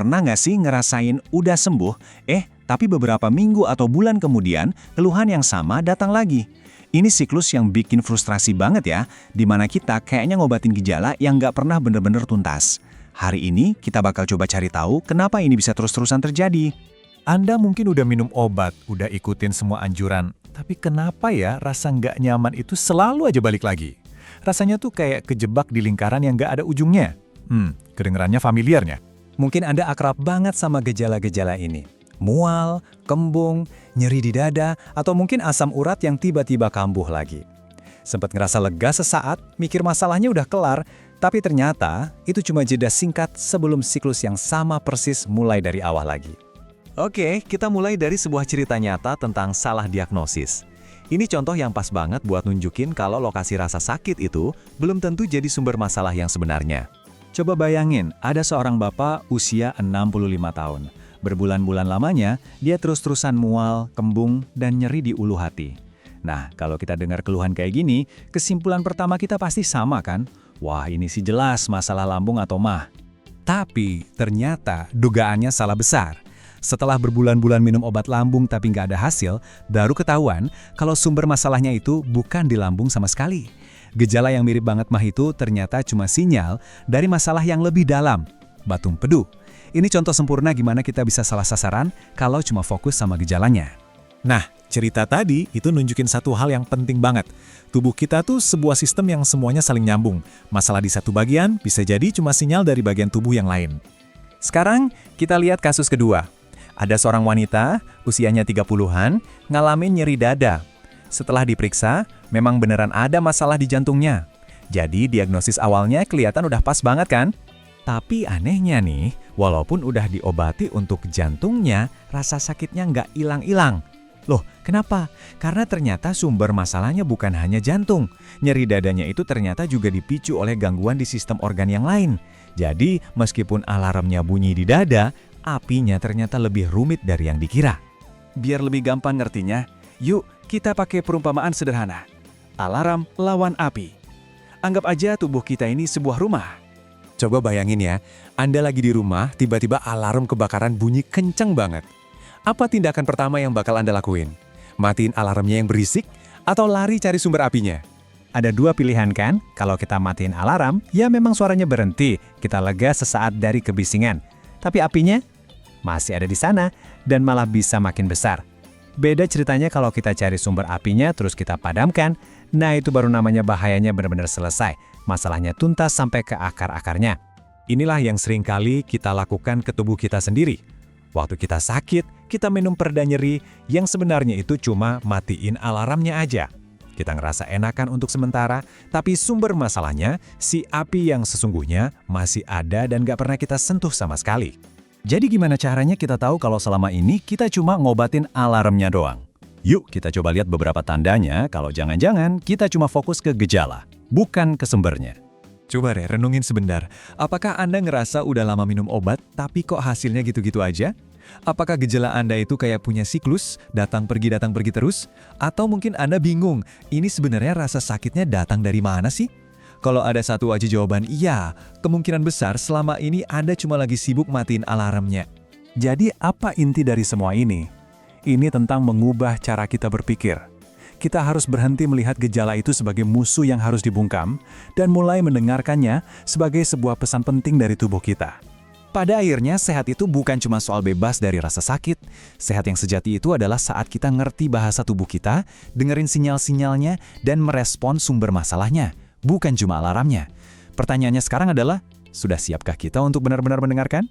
Pernah nggak sih ngerasain udah sembuh, tapi beberapa minggu atau bulan kemudian, keluhan yang sama datang lagi? Ini siklus yang bikin frustrasi banget ya, dimana kita kayaknya ngobatin gejala yang nggak pernah bener-bener tuntas. Hari ini kita bakal coba cari tahu kenapa ini bisa terus-terusan terjadi. Anda mungkin udah minum obat, udah ikutin semua anjuran, tapi kenapa ya rasa nggak nyaman itu selalu aja balik lagi? Rasanya tuh kayak kejebak di lingkaran yang nggak ada ujungnya. Kedengerannya familiarnya. Mungkin Anda akrab banget sama gejala-gejala ini. Mual, kembung, nyeri di dada, atau mungkin asam urat yang tiba-tiba kambuh lagi. Sempat ngerasa lega sesaat, mikir masalahnya udah kelar, tapi ternyata itu cuma jeda singkat sebelum siklus yang sama persis mulai dari awal lagi. Oke, kita mulai dari sebuah cerita nyata tentang salah diagnosis. Ini contoh yang pas banget buat nunjukin kalau lokasi rasa sakit itu belum tentu jadi sumber masalah yang sebenarnya. Coba bayangin, ada seorang bapak usia 65 tahun. Berbulan-bulan lamanya, dia terus-terusan mual, kembung, dan nyeri di ulu hati. Nah, kalau kita dengar keluhan kayak gini, kesimpulan pertama kita pasti sama kan? Wah, ini sih jelas masalah lambung atau mah. Tapi, ternyata dugaannya salah besar. Setelah berbulan-bulan minum obat lambung tapi nggak ada hasil, baru ketahuan kalau sumber masalahnya itu bukan di lambung sama sekali. Gejala yang mirip banget mah itu ternyata cuma sinyal dari masalah yang lebih dalam, batu empedu. Ini contoh sempurna gimana kita bisa salah sasaran kalau cuma fokus sama gejalanya. Nah, cerita tadi itu nunjukin satu hal yang penting banget. Tubuh kita tuh sebuah sistem yang semuanya saling nyambung. Masalah di satu bagian bisa jadi cuma sinyal dari bagian tubuh yang lain. Sekarang kita lihat kasus kedua. Ada seorang wanita, usianya 30-an, ngalamin nyeri dada. Setelah diperiksa, memang beneran ada masalah di jantungnya. Jadi diagnosis awalnya kelihatan udah pas banget kan? Tapi anehnya nih, walaupun udah diobati untuk jantungnya, rasa sakitnya nggak hilang-hilang. Loh, kenapa? Karena ternyata sumber masalahnya bukan hanya jantung. Nyeri dadanya itu ternyata juga dipicu oleh gangguan di sistem organ yang lain. Jadi, meskipun alarmnya bunyi di dada, apinya ternyata lebih rumit dari yang dikira. Biar lebih gampang ngertinya, yuk kita pakai perumpamaan sederhana. Alarm lawan api. Anggap aja tubuh kita ini sebuah rumah. Coba bayangin ya, Anda lagi di rumah, tiba-tiba alarm kebakaran bunyi kenceng banget. Apa tindakan pertama yang bakal Anda lakuin? Matiin alarmnya yang berisik atau lari cari sumber apinya? Ada dua pilihan kan? Kalau kita matiin alarm, ya memang suaranya berhenti. Kita lega sesaat dari kebisingan. Tapi apinya masih ada di sana dan malah bisa makin besar. Beda ceritanya kalau kita cari sumber apinya terus kita padamkan, nah itu baru namanya bahayanya benar-benar selesai. Masalahnya tuntas sampai ke akar-akarnya. Inilah yang sering kali kita lakukan ke tubuh kita sendiri. Waktu kita sakit, kita minum pereda nyeri yang sebenarnya itu cuma matiin alarmnya aja. Kita ngerasa enakan untuk sementara, tapi sumber masalahnya, si api yang sesungguhnya masih ada dan gak pernah kita sentuh sama sekali. Jadi gimana caranya kita tahu kalau selama ini kita cuma ngobatin alarmnya doang? Yuk kita coba lihat beberapa tandanya kalau jangan-jangan kita cuma fokus ke gejala, bukan ke sumbernya. Coba deh renungin sebentar, apakah Anda ngerasa udah lama minum obat tapi kok hasilnya gitu-gitu aja? Apakah gejala Anda itu kayak punya siklus, datang pergi terus? Atau mungkin Anda bingung, ini sebenarnya rasa sakitnya datang dari mana sih? Kalau ada satu aja jawaban iya, kemungkinan besar selama ini Anda cuma lagi sibuk matiin alarmnya. Jadi apa inti dari semua ini? Ini tentang mengubah cara kita berpikir. Kita harus berhenti melihat gejala itu sebagai musuh yang harus dibungkam dan mulai mendengarkannya sebagai sebuah pesan penting dari tubuh kita. Pada akhirnya, sehat itu bukan cuma soal bebas dari rasa sakit. Sehat yang sejati itu adalah saat kita ngerti bahasa tubuh kita, dengerin sinyal-sinyalnya, dan merespon sumber masalahnya. Bukan cuma alarmnya. Pertanyaannya sekarang adalah, sudah siapkah kita untuk benar-benar mendengarkan?